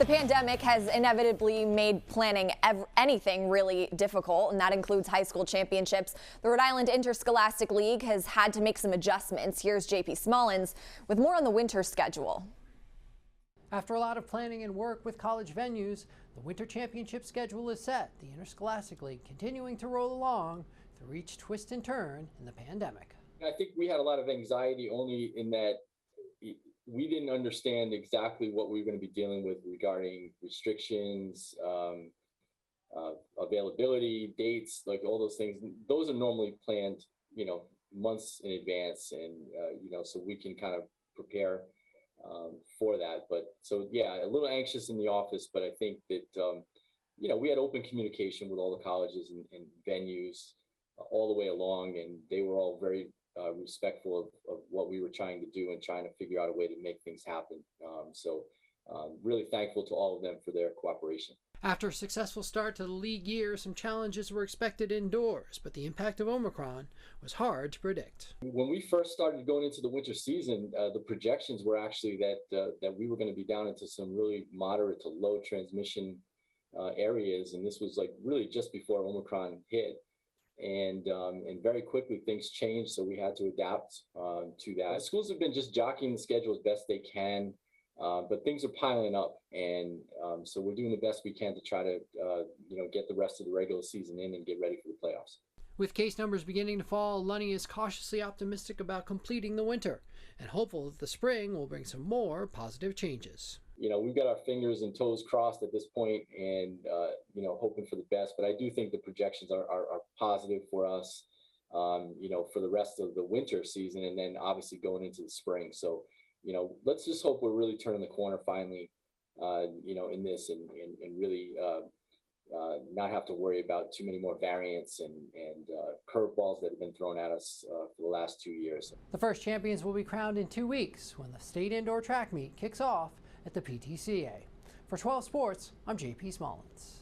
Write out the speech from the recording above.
The pandemic has inevitably made planning anything really difficult, and that includes high school championships. The Rhode Island Interscholastic League has had to make some adjustments. Here's JP Smallins with more on the winter schedule. After a lot of planning and work with college venues, the winter championship schedule is set. The Interscholastic League continuing to roll along through each twist and turn in the pandemic. I think we had a lot of anxiety only in that we didn't understand exactly what we were going to be dealing with regarding restrictions, availability, dates, like all those things. Those are normally planned, months in advance, and so we can kind of prepare for that. But so yeah, a little anxious in the office, but I think that we had open communication with all the colleges and venues all the way along, and they were all very respectful of what we were trying to do and trying to figure out a way to make things happen. So really thankful to all of them for their cooperation. After a successful start to the league year, some challenges were expected indoors, but the impact of Omicron was hard to predict. When we first started going into the winter season, the projections were actually that we were going to be down into some really moderate to low transmission areas, and this was like really just before Omicron hit. And very quickly things changed, so we had to adapt to that. Schools have been just jockeying the schedule as best they can, but things are piling up, and so we're doing the best we can to try to get the rest of the regular season in and get ready for the playoffs. With case numbers beginning to fall, Lunny is cautiously optimistic about completing the winter and hopeful that the spring will bring some more positive changes. We've got our fingers and toes crossed at this point, and hoping for the best. But I do think the projections are positive for us, for the rest of the winter season, and then obviously going into the spring. So, let's just hope we're really turning the corner finally, in this, and really not have to worry about too many more variants and curveballs that have been thrown at us for the last 2 years. The first champions will be crowned in 2 weeks when the state indoor track meet kicks off at the PTCA. For 12 Sports, I'm JP Smallins.